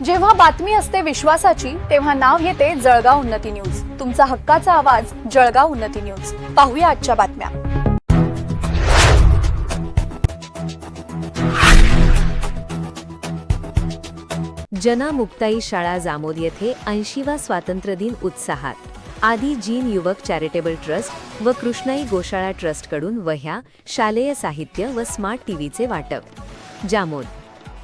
जेव्हा बातमी असते विश्वासाची, तेव्हा नाव येते जळगाव उन्नती न्यूज. तुमचा हक्काचा आवाज जळगाव उन्नती न्यूज. पाहूया आजच्या बातम्या. जना मुक्ताई शाळा जामोद येथे 80वा स्वातंत्र्य दिन उत्साहात. आदी जीन युवक चॅरिटेबल ट्रस्ट व कृष्णाई गोशाळा ट्रस्टकडून वह्या, शालेय साहित्य व स्मार्ट टीव्हीचे वाटप. जामोद.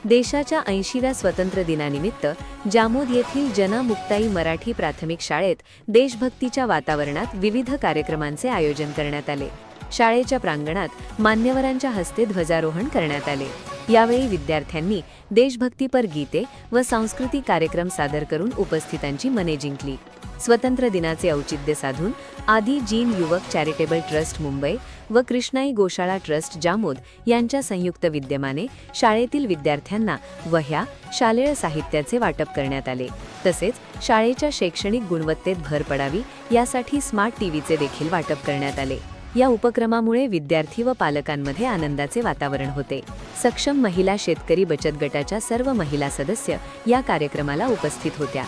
देशाच्या 80व्या स्वातंत्र्य दिनानिमित्त जामोद येथील जना मुक्ताई मराठी प्राथमिक शाळेत देशभक्तीच्या वातावरणात विविध कार्यक्रमांचे आयोजन करण्यात आले. शाळेच्या प्रांगणात मान्यवरांच्या हस्ते ध्वजारोहण करण्यात आले. यावेळी विद्यार्थ्यांनी देशभक्तीपर गीते व सांस्कृतिक कार्यक्रम सादर करून उपस्थितांची मने जिंकली. स्वतंत्र दिनाचे औचित्य साधून आदी जीन युवक चॅरिटेबल ट्रस्ट मुंबई व कृष्णाई गोशाळा ट्रस्ट जामोद यांच्या संयुक्त विद्यमाने शाळेतील विद्यार्थ्यांना वह्या, शालेय साहित्याचे वाटप करण्यात आले. तसेच शाळेच्या शैक्षणिक गुणवत्तेत भर पडावी यासाठी स्मार्ट टीव्हीचे देखील वाटप करण्यात आले. या उपक्रमामुळे विद्यार्थी व पालकांमध्ये आनंदाचे वातावरण होते. सक्षम महिला शेतकरी बचत गटाच्या सर्व महिला सदस्य या कार्यक्रमाला उपस्थित होत्या.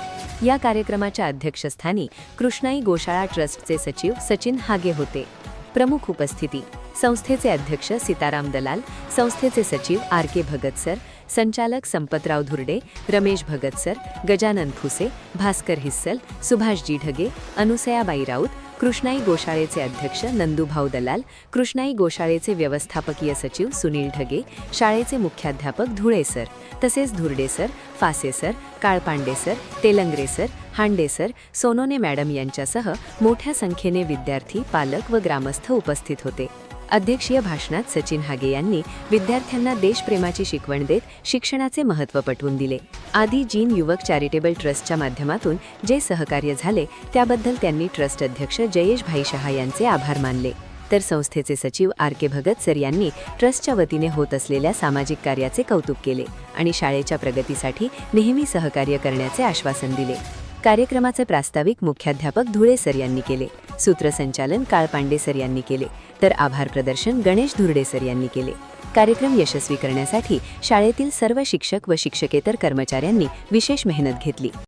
या कार्यक्रमाच्या अध्यक्षस्थानी कृष्णाई गोशाळा ट्रस्टचे सचिव सचिन हागे होते. प्रमुख उपस्थिती संस्थेचे अध्यक्ष सीताराम दलाल, संस्थेचे सचिव आर.के. भगत सर, संचालक संपतराव धुर्डे, रमेश भगत सर, गजानन फुसे, भास्कर हिस्सल, सुभाषजी ढगे, अनुसयाबाई राऊत, कृष्णाई गोशाळेचे अध्यक्ष नंदूभाऊ दलाल, कृष्णाई गोशाळेचे व्यवस्थापकीय सचिव सुनील ढगे, शाळेचे मुख्याध्यापक धुळे सर, तसेच Dhurde sir, Phase sir, Kalpande sir, Telangre sir, Hande sir, Sonone madam यांच्यासह मोठ्या संख्येने विद्यार्थी, पालक व ग्रामस्थ उपस्थित होते. अध्यक्षीय भाषणात सचिन हागे यांनी विद्यार्थ्यांना देशप्रेमाची शिकवण देत शिक्षणाचे महत्त्व पटवून दिले. आदी जीन युवक चॅरिटेबल ट्रस्टच्या माध्यमातून जे सहकार्य झाले त्याबद्दल त्यांनी ट्रस्ट अध्यक्ष जयेश भाई शहा यांचे आभार मानले. तर संस्थेचे सचिव आर.के. भगत सर यांनी ट्रस्टच्या वतीने होत असलेल्या सामाजिक कार्याचे कौतुक केले आणि शाळेच्या प्रगतीसाठी नेहमी सहकार्य करण्याचे आश्वासन दिले. कार्यक्रमाचे प्रास्ताविक मुख्याध्यापक धुळे सर यांनी केले. सूत्रसंचालन काळपांडे सर यांनी केले, तर आभार प्रदर्शन गणेश धुर्डे सर यांनी केले. कार्यक्रम यशस्वी करण्यासाठी शाळेतील सर्व शिक्षक व शिक्षकेतर कर्मचाऱ्यांनी विशेष मेहनत घेतली.